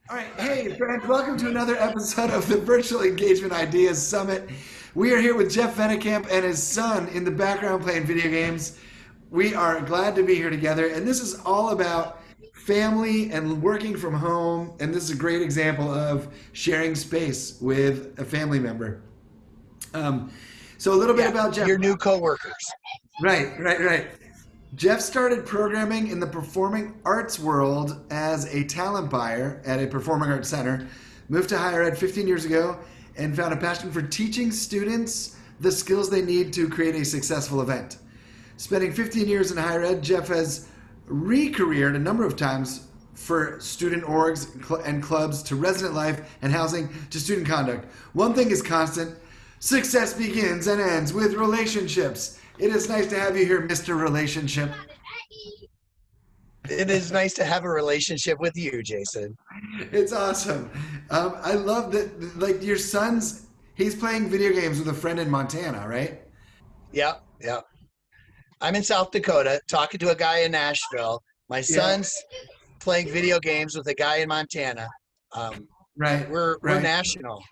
All right, hey friends, welcome to another episode of the Virtual Engagement Ideas Summit. We are here with Jeff Venekamp and his son in the background playing video games. We are glad to be here together, and this is all about family and working from home. And this is a great example of sharing space with a family member. Um, so a little bit Yeah, about Jeff. your new coworkers. Right. Jeff started programming in the performing arts world as a talent buyer at a performing arts center, moved to higher ed 15 years ago, and found a passion for teaching students the skills they need to create a successful event. Spending 15 years in higher ed, Jeff has re-careered a number of times for student orgs and clubs to resident life and housing to student conduct. One thing is constant: success begins and ends with relationships. It is nice to have you here, Mr. Relationship. It is nice to have a relationship with you, Jason. It's awesome. I love that, like, your son's, he's playing video games with a friend in Montana, right? Yeah. I'm in South Dakota talking to a guy in Nashville. My Yeah. son's playing video games with a guy in Montana. Right, We're right. national.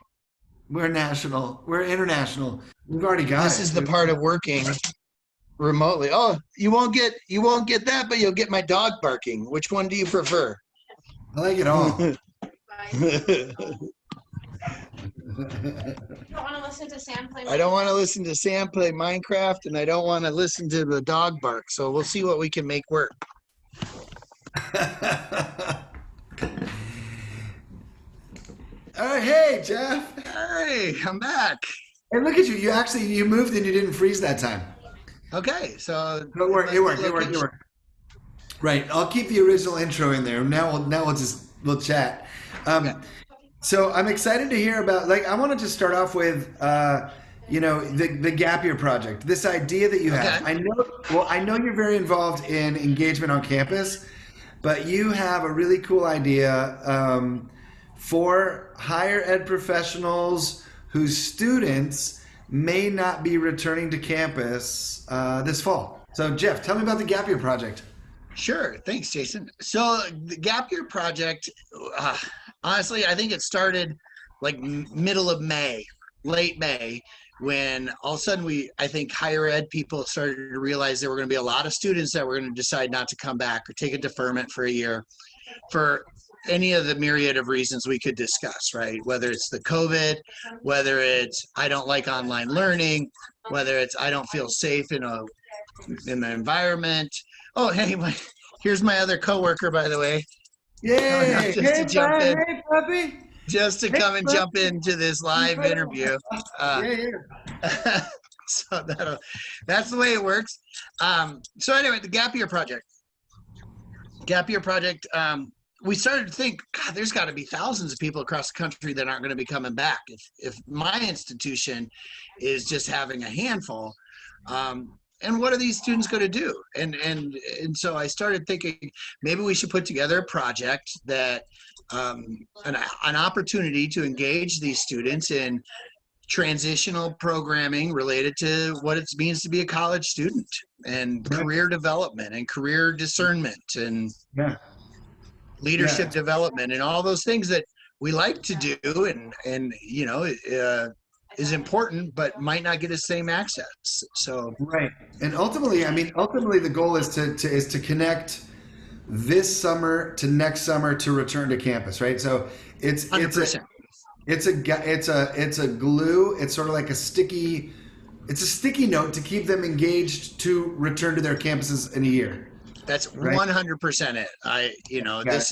We're national. We're international. We've already got This it. is the part of working remotely. Oh, you won't get that, but you'll get my dog barking. Which one do you prefer? I like it all. You don't want to listen to Sam play. I don't want to listen to Sam play Minecraft, and I don't want to listen to the dog bark. So we'll see what we can make work. All right, hey, Jeff. Hey, I'm back. And look at you. You moved and you didn't freeze that time. Okay, so It worked. It worked. Right. I'll keep the original intro in there. We'll chat. Okay. So I'm excited to hear about, like, I want to just start off with the gap year project. This idea that you have. Okay. I know you're very involved in engagement on campus, but you have a really cool idea for higher ed professionals whose students may not be returning to campus this fall. So Jeff, tell me about the gap year project. Sure. Thanks, Jason. So the Gap Year Project, honestly, I think it started like middle of May, late May, when all of a sudden I think higher ed people started to realize there were going to be a lot of students that were going to decide not to come back or take a deferment for a year for any of the myriad of reasons we could discuss, right? Whether it's the COVID, whether it's I don't like online learning, whether it's I don't feel safe in the environment. Oh, hey, here's my other coworker, by the way. Yay! Hey, bud. Hey, puppy. Just to Hey, come and puppy. jump into this live interview. Yeah. So that's the way it works. So anyway, the Gap Year Project. We started to think, God, there's got to be thousands of people across the country that aren't going to be coming back. If my institution is just having a handful, and what are these students going to do? And so I started thinking maybe we should put together a project that an opportunity to engage these students in transitional programming related to what it means to be a college student and career development and career discernment and Yeah. leadership Yeah. development and all those things that we like to do and is important but might not get the same access. So Right. And ultimately the goal is to connect this summer to next summer to return to campus, right? So it's 100%. it's a glue. It's sort of like a sticky note to keep them engaged to return to their campuses in a year. That's Right. 100% it. Got This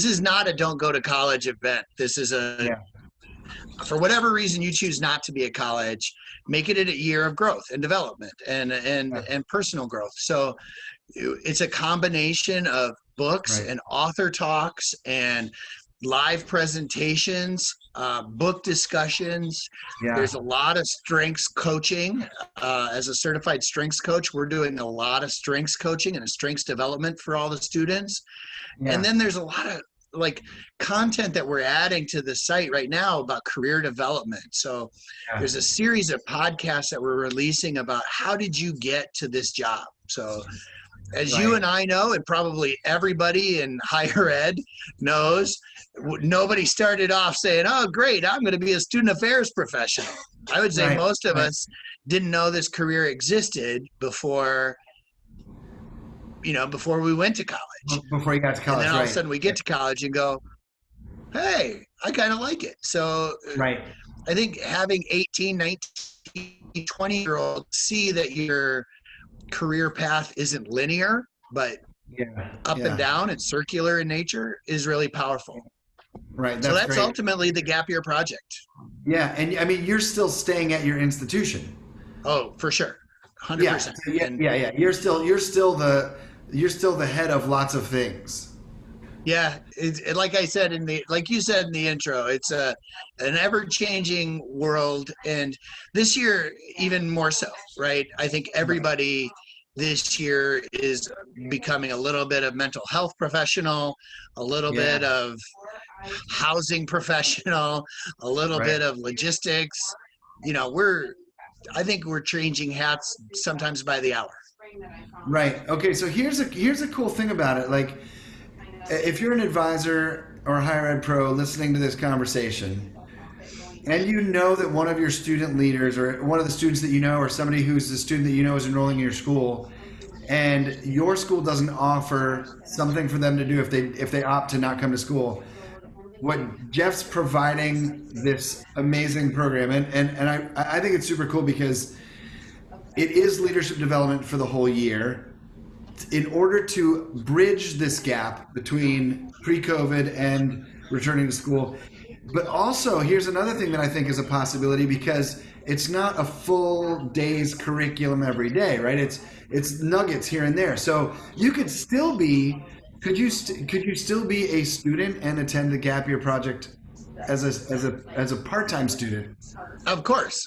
is not a don't go to college event. This is Yeah. for whatever reason you choose not to be at college, make it a year of growth and development and personal growth. So it's a combination of books Right. and author talks and live presentations, book discussions. Yeah. There's a lot of strengths coaching. As a certified strengths coach, we're doing a lot of strengths coaching and a strengths development for all the students. Yeah. And then there's a lot of like content that we're adding to the site right now about career development. So there's a series of podcasts that we're releasing about how did you get to this job? So As Right. you and I know, and probably everybody in higher ed knows, nobody started off saying, "Oh, great, I'm going to be a student affairs professional." I would say Right, most of right. us didn't know this career existed before we went to college. Before you got to And college, then all of a right? sudden we get to college and go, "Hey, I kind of like it." So Right. I think having 18, 19, 20-year-olds see that your career path isn't linear, but Yeah. up Yeah. and down and circular in nature is really powerful. Right. So that's great. ultimately the gap year project. Yeah, and I mean, you're still staying at your institution. Oh, for sure. 100%. Yeah. Yeah. You're still the head of lots of things. Yeah, like I said like you said in the intro, it's an ever-changing world, and this year even more so, right? I think everybody this year is becoming a little bit of mental health professional, a little bit of housing professional, a little bit of logistics. I think we're changing hats sometimes by the hour. Right. Okay. So here's a cool thing about it. Like, if you're an advisor or a higher ed pro listening to this conversation, and you know that one of your student leaders or one of the students that you know, or somebody who's a student that you know is enrolling in your school, and your school doesn't offer something for them to do if they opt to not come to school, what Jeff's providing this amazing program, and I think it's super cool because it is leadership development for the whole year in order to bridge this gap between pre-COVID and returning to school. But also, here's another thing that I think is a possibility, because it's not a full day's curriculum every day, right? It's nuggets here and there. So you could still be, could you still be a student and attend the gap year project as a part-time student? Of course.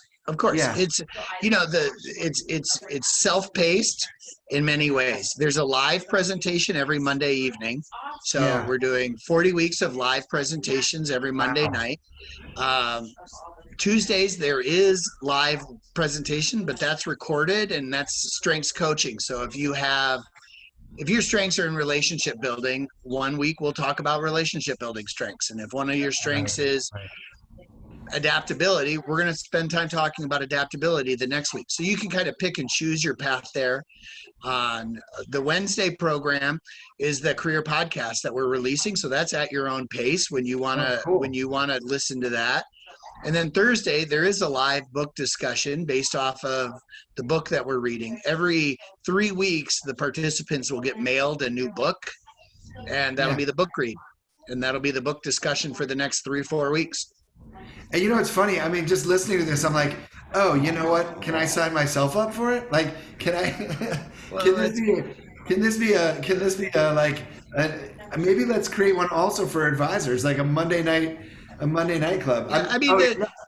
Yeah. It's it's self-paced in many ways. There's a live presentation every Monday evening. So we're doing 40 weeks of live presentations every Monday night. Tuesdays there is live presentation, but that's recorded, and that's strengths coaching. So if your strengths are in relationship building, one week we'll talk about relationship building strengths. And if one of your strengths is adaptability, we're going to spend time talking about adaptability the next week. So you can kind of pick and choose your path there. On the Wednesday program is the career podcast that we're releasing. So that's at your own pace when you want to listen to that. And then Thursday, there is a live book discussion based off of the book that we're reading. Every 3 weeks, the participants will get mailed a new book, and that'll be the book read. And that'll be the book discussion for the next 3-4 weeks. And you know what's funny? I mean, just listening to this, I'm like, oh, you know what? Can I sign myself up for it? Like, can I? Can this be maybe let's create one also for advisors, like a Monday night club. Yeah,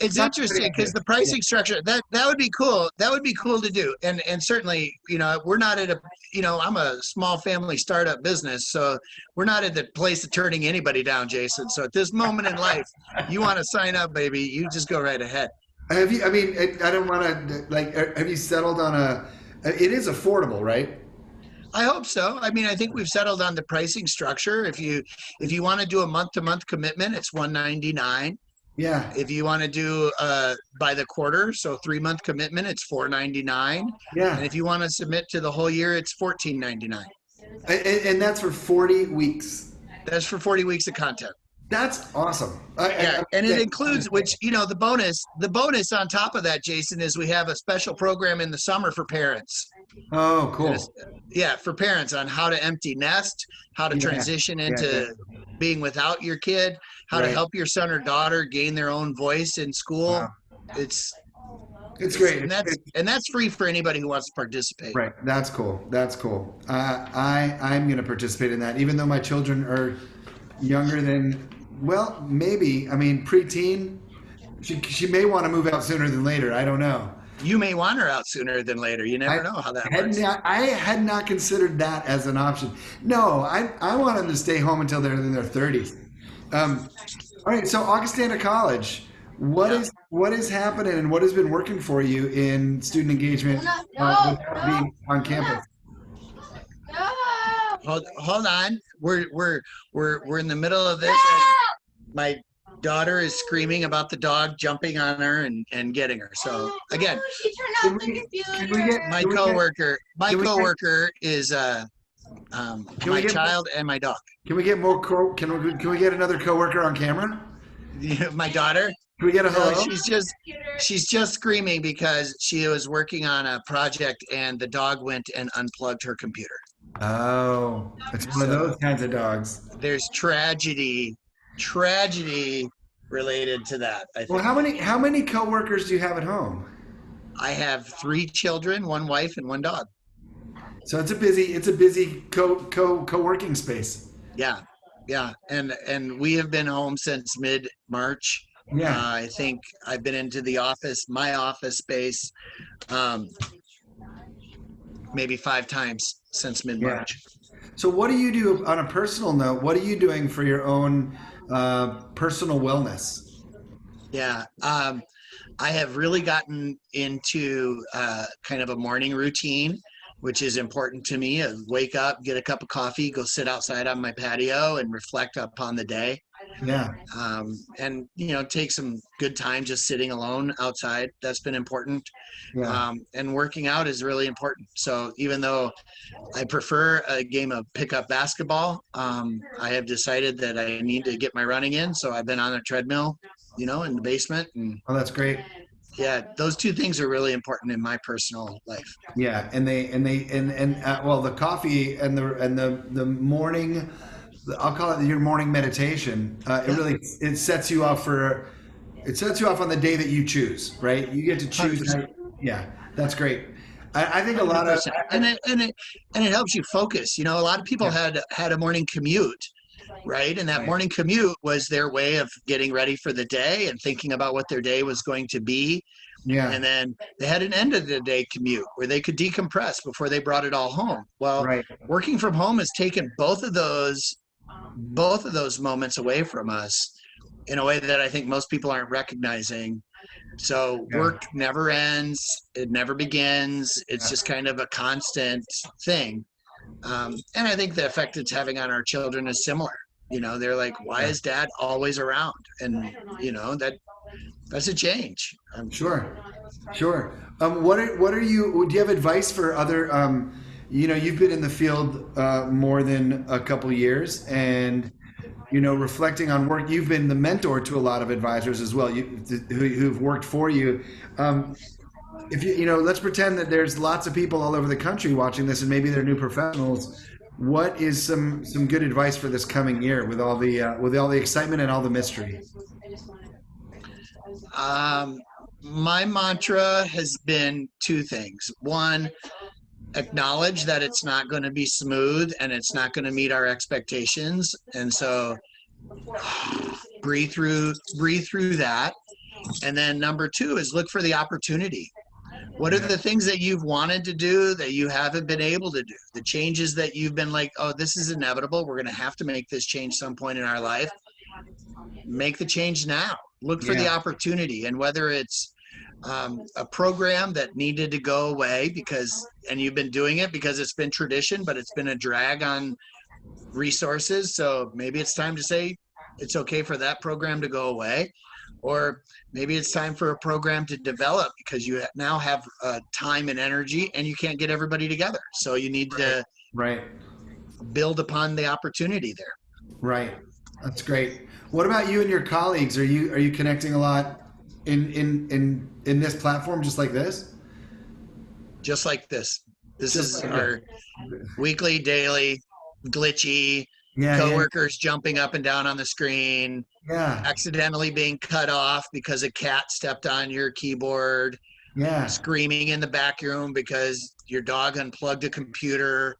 it's interesting because the pricing structure that would be cool. That would be cool to do, and certainly, we're not at a, I'm a small family startup business, so we're not at the place of turning anybody down, Jason. So at this moment in life, you want to sign up, baby, you just go right ahead. Have you? I mean, I don't want to have you settled on it is affordable, right? I hope so. I mean, I think we've settled on the pricing structure. If you want to do a month-to-month commitment, it's $199. Yeah. If you want to do by the quarter, so 3-month commitment, it's $499. Yeah. And if you want to submit to the whole year, it's $14.99. And that's for 40 weeks. That's for 40 weeks of content. That's awesome. And it includes, which, the bonus on top of that, Jason, is we have a special program in the summer for parents. Oh, cool. Yeah, for parents on how to empty nest, how to transition into being without your kid, how to help your son or daughter gain their own voice in school. Wow. It's great. And that's free for anybody who wants to participate. Right. That's cool. I'm going to participate in that, even though my children are younger than, well, maybe, I mean, preteen. She may want to move out sooner than later. I don't know. You may want her out sooner than later. You never know how that works. I had not considered that as an option. No, I want them to stay home until they're in their 30s. All right, so Augustana College, what is happening and what has been working for you in student engagement without being on campus? hold on. We're in the middle of this. My daughter is screaming about the dog jumping on her and getting her. So again, She turned off the computer. my coworker is my child and my dog. Can we get more? Can we get another coworker on camera? My daughter. Can we get a hello? No, she's just screaming because she was working on a project and the dog went and unplugged her computer. Oh, it's one of those kinds of dogs. There's tragedy related to that. I think. Well, how many coworkers do you have at home? I have 3 children, 1 wife, and 1 dog. So it's a busy co-working space. Yeah, and we have been home since mid-March. Yeah. I think I've been into my office space, maybe 5 times since mid-March. Yeah. So what do you do on a personal note? What are you doing for your own personal wellness? Yeah, I have really gotten into kind of a morning routine, which is important to me. I wake up, get a cup of coffee, go sit outside on my patio and reflect upon the day. Yeah. And, take some good time just sitting alone outside. That's been important. Yeah. And working out is really important. So even though I prefer a game of pickup basketball, I have decided that I need to get my running in. So I've been on a treadmill, in the basement. And Oh, that's great. yeah, those 2 things are really important in my personal life. Yeah, and the coffee and the morning, I'll call it your morning meditation. It sets you off on the day that you choose, right? You get to choose. 100%. Yeah, that's great. I think a lot of and it helps you focus. A lot of people had a morning commute, right? And that morning commute was their way of getting ready for the day and thinking about what their day was going to be. Yeah. And then they had an end of the day commute where they could decompress before they brought it all home. Well, working from home has taken both of those moments away from us in a way that I think most people aren't recognizing. So work never ends. It never begins. It's just kind of a constant thing. And I think the effect it's having on our children is similar. They're like, why is dad always around? And, that's a change. Sure. What are you, do you have advice for other, you've been in the field more than a couple years and, reflecting on work, you've been the mentor to a lot of advisors as well, who've worked for you. If let's pretend that there's lots of people all over the country watching this and maybe they're new professionals. What is some good advice for this coming year with all the excitement and all the mystery? My mantra has been 2 things. 1, acknowledge that it's not going to be smooth and it's not going to meet our expectations. And so breathe through that. And then number 2 is look for the opportunity. What are the things that you've wanted to do that you haven't been able to do? The changes that you've been like, oh, this is inevitable. We're going to have to make this change some point in our life. Make the change now. Look for the opportunity. And whether it's a program that needed to go away and you've been doing it because it's been tradition, but it's been a drag on resources. So maybe it's time to say it's okay for that program to go away. Or maybe it's time for a program to develop because you now have time and energy and you can't get everybody together. So you need to build upon the opportunity there. Right. That's great. What about you and your colleagues? Are you connecting a lot in this platform just like this? Just like this. This is our weekly, daily, glitchy, coworkers jumping up and down on the screen, accidentally being cut off because a cat stepped on your keyboard, screaming in the back room because your dog unplugged a computer.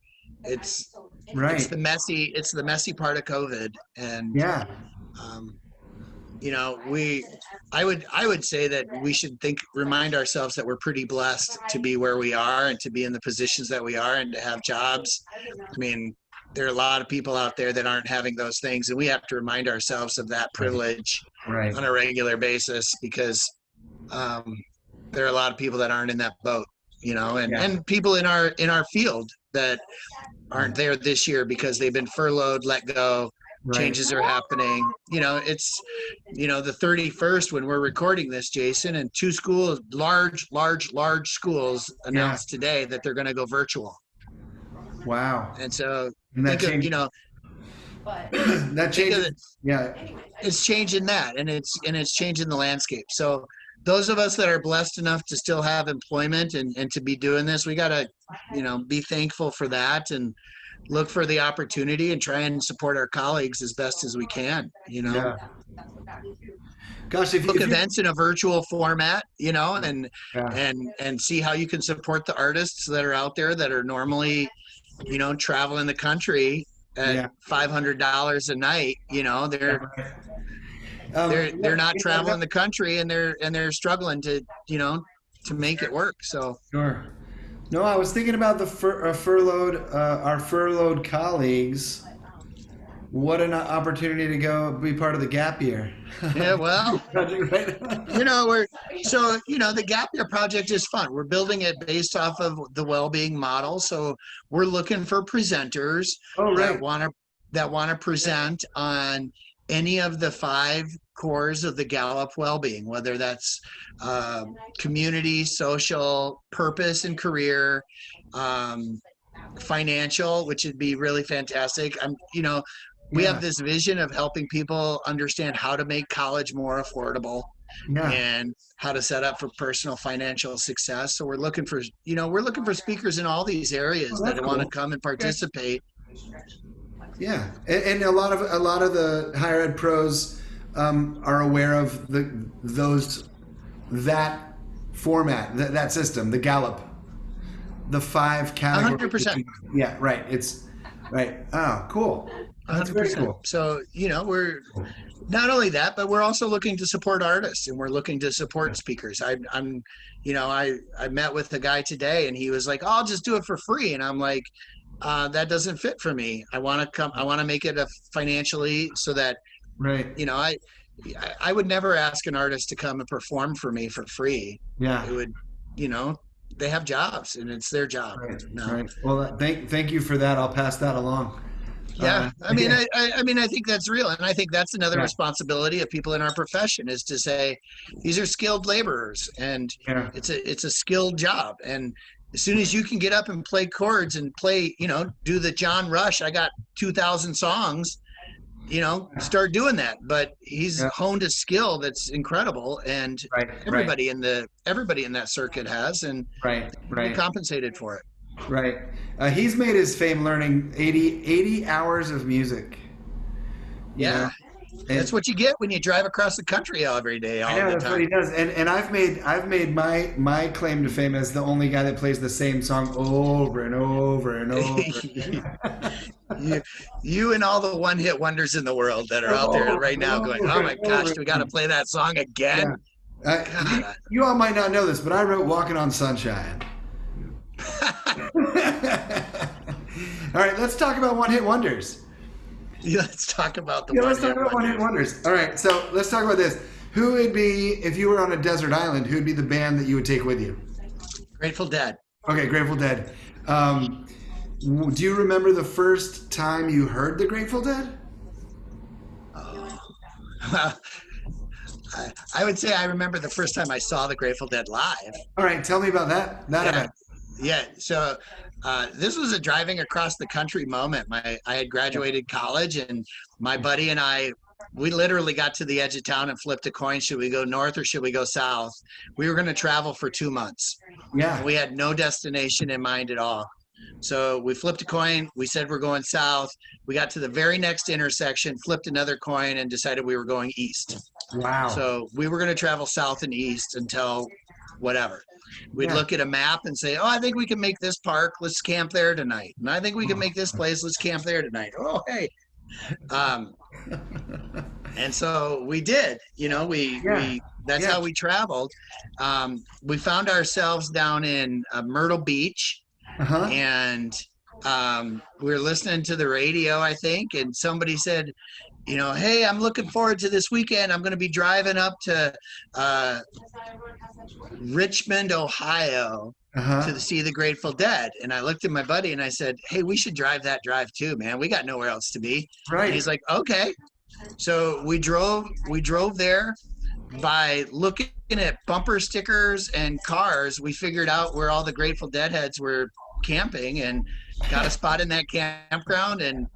It's the messy part of COVID. And I would say that we should remind ourselves that we're pretty blessed to be where we are and to be in the positions that we are and to have jobs. I mean, there are a lot of people out there that aren't having those things, and we have to remind ourselves of that privilege on a regular basis because there are a lot of people that aren't in that boat, and people in our field that aren't there this year because they've been furloughed, let go. Right. Changes are happening. It's the 31st when we're recording this, Jason, and two schools, large schools announced today that they're going to go virtual. Wow. And so And that think changed, of, that changes. Yeah. it's changing that, and it's changing the landscape. So those of us that are blessed enough to still have employment and to be doing this, we got to, be thankful for that and look for the opportunity and try and support our colleagues as best as we can, Yeah. Gosh, if book you, events in a virtual format, and yeah. and see how you can support the artists that are out there that are normally, traveling the country at $500 a night. They're not traveling the country, and they're struggling to make it work. So Sure. No, I was thinking about the our furloughed colleagues. What an opportunity to go be part of the gap year. yeah, well, Right? the gap year project is fun. We're building it based off of the well-being model. So we're looking for presenters Oh, right. that want to present on any of the 5 cores of the Gallup well-being, whether that's community, social, purpose and career, financial, which would be really fantastic. We have this vision of helping people understand how to make college more affordable and how to set up for personal financial success. So we're looking for speakers in all these areas that want to come and participate. Yeah, and a lot of the higher ed pros are aware of that format, that system, the Gallup, the 5 categories. 100%. Yeah, right. It's right. Oh, cool. That's 100%. very cool. So, we're not only that, but we're also looking to support artists, and we're looking to support speakers. I met with a guy today, and he was like, "Oh, I'll just do it for free." And I'm like, that doesn't fit for me. I want to make it financially so that, right. I would never ask an artist to come and perform for me for free. Yeah. It would, they have jobs and it's their job. Right. No. Right. Well, thank you for that. I'll pass that along. Yeah. I think that's real. And I think that's another responsibility of people in our profession is to say, these are skilled laborers and it's a skilled job. And as soon as you can get up and play chords and play, do the John Rush, I got 2,000 songs, start doing that. But he's honed a skill that's incredible, and everybody in that circuit has, and been compensated for it. Right. He's made his fame learning 80 hours of music. Yeah. That's what you get when you drive across the country every day. I know, that's what he does. And I've made my claim to fame as the only guy that plays the same song over and over and over. you and all the one-hit wonders in the world that are out there right now going, oh my gosh, we got to play that song again. Yeah. You all might not know this, but I wrote Walking on Sunshine. All right, let's talk about one-hit wonders. Yeah, let's talk about one-hit wonders. All right, so let's talk about this. Who would be, if you were on a desert island, who would be the band that you would take with you? Grateful Dead. Okay, Grateful Dead. Do you remember the first time you heard the Grateful Dead? I would say I remember the first time I saw the Grateful Dead live. All right, tell me about that event. Yeah, so this was a driving across the country moment. I had graduated college, and my buddy and I, we literally got to the edge of town and flipped a coin. Should we go north or should we go south? We were going to travel for 2 months. Yeah. And we had no destination in mind at all. So we flipped a coin. We said we're going south. We got to the very next intersection, flipped another coin, and decided we were going east. Wow. So we were going to travel south and east until whatever. We'd look at a map and say, oh, I think we can make this park. Let's camp there tonight. And I think we can make this place. Let's camp there tonight. Oh, hey. And so we did, that's how we traveled. We found ourselves down in Myrtle Beach, and we were listening to the radio, I think, and somebody said, hey, I'm looking forward to this weekend. I'm going to be driving up to Richmond, Ohio, Uh-huh. see the Grateful Dead. And I looked at my buddy and I said, hey, we should drive that drive too, man. We got nowhere else to be. And he's Right. like, okay. So we drove there. By looking at bumper stickers and cars, we figured out where all the Grateful Dead heads were camping and got a spot in that campground. And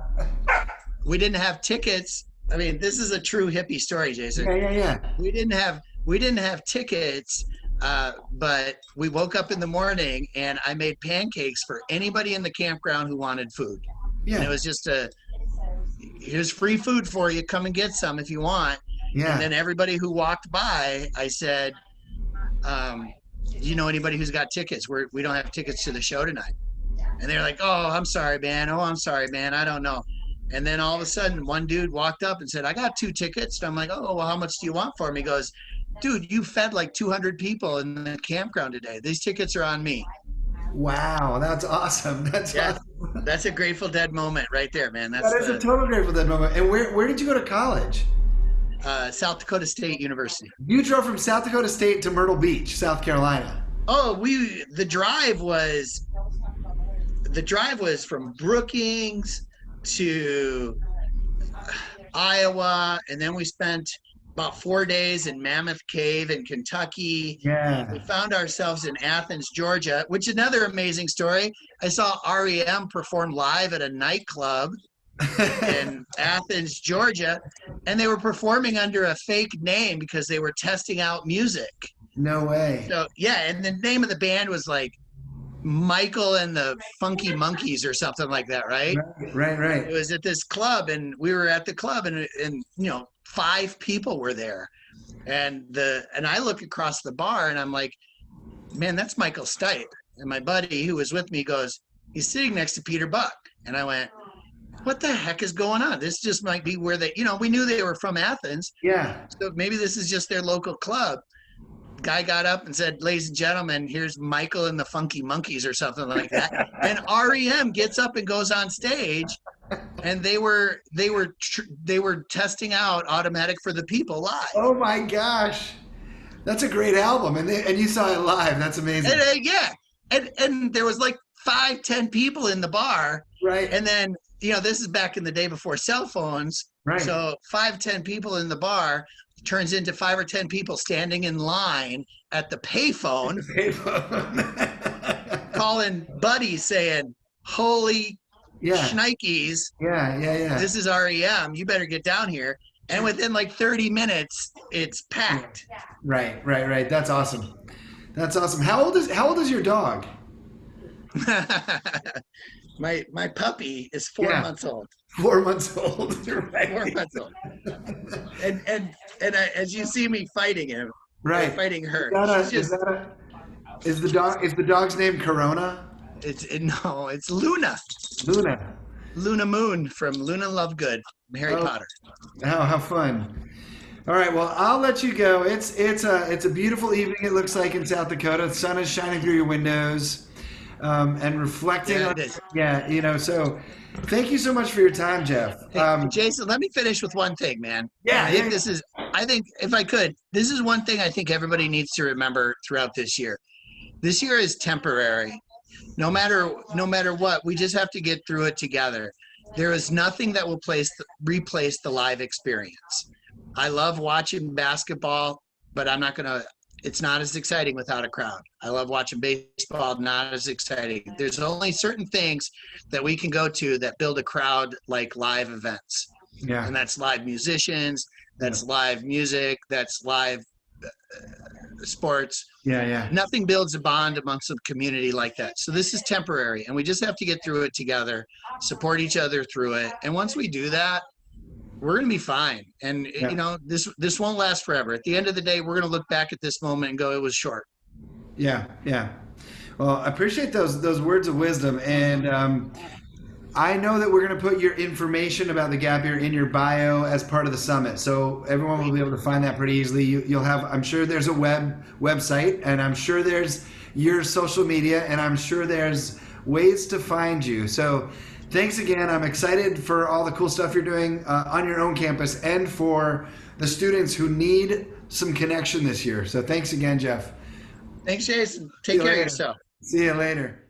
we didn't have tickets. I mean, this is a true hippie story, Jason. Yeah. We didn't have tickets, but we woke up in the morning and I made pancakes for anybody in the campground who wanted food. Yeah. And it was just here's free food for you. Come and get some if you want. Yeah. And then everybody who walked by, I said, do you know anybody who's got tickets? We don't have tickets to the show tonight. And they're like, oh, I'm sorry, man. I don't know. And then all of a sudden, one dude walked up and said, I got 2 tickets. And I'm like, oh, well, how much do you want for them? He goes, dude, you fed like 200 people in the campground today. These tickets are on me. Wow, that's awesome. Awesome. That's a Grateful Dead moment right there, man. That is a total Grateful Dead moment. And where did you go to college? South Dakota State University. You drove from South Dakota State to Myrtle Beach, South Carolina. Oh, the drive was from Brookings to Iowa, and then we spent about 4 days in Mammoth Cave in Kentucky. Yeah. We found ourselves in Athens, Georgia, which is another amazing story. I saw REM perform live at a nightclub in Athens, Georgia, and they were performing under a fake name because they were testing out music. No way. So yeah, and the name of the band was like Michael and the Funky Monkeys or something like that, right? Right. It was at this club, and we were at the club, and 5 people were there, and I look across the bar, and I'm like, man, that's Michael Stipe. And my buddy who was with me goes, he's sitting next to Peter Buck, and I went, what the heck is going on? This just might be where we knew they were from Athens. Yeah. So maybe this is just their local club. Guy got up and said, ladies and gentlemen, here's Michael and the Funky Monkeys or something like that. And REM gets up and goes on stage, and they were testing out Automatic for the People live. Oh my gosh. That's a great album. And you saw it live. That's amazing. And there was like 5-10 people in the bar. Right. And then, this is back in the day before cell phones. Right. So 5-10 people in the bar turns into 5 or 10 people standing in line at the payphone, calling buddies saying, holy shnikes. Yeah. This is REM. You better get down here. And within like 30 minutes, it's packed. Right. That's awesome. How old is your dog? My puppy is 4 months old. 4 months old. Right. 4 months old. And as you see me fighting him, right, I'm fighting her. Is the dog's name Corona? It's Luna. Luna Moon from Luna Lovegood, Harry Potter. Oh, how fun! All right, well, I'll let you go. It's a beautiful evening. It looks like in South Dakota. The sun is shining through your windows, and reflecting. Yeah, on it is. Yeah, So, thank you so much for your time, Jeff. Hey, Jason, let me finish with one thing, man. Yeah. I think if I could, this is one thing I think everybody needs to remember throughout this year. This year is temporary. No matter what, we just have to get through it together. There is nothing that will replace the live experience. I love watching basketball, but it's not as exciting without a crowd. I love watching baseball, not as exciting. There's only certain things that we can go to that build a crowd like live events. Yeah. And that's live musicians, that's live music, that's live sports. Yeah. Nothing builds a bond amongst a community like that. So this is temporary, and we just have to get through it together, support each other through it. And once we do that, we're going to be fine. And this won't last forever. At the end of the day, we're going to look back at this moment and go, it was short. Yeah. Well, I appreciate those words of wisdom, and I know that we're going to put your information about the Gap Year in your bio as part of the summit, so everyone will be able to find that pretty easily. You'll have, I'm sure there's a website, and I'm sure there's your social media, and I'm sure there's ways to find you. So thanks again. I'm excited for all the cool stuff you're doing on your own campus and for the students who need some connection this year. So thanks again, Jeff. Thanks, Jason. Take care of yourself. See you later.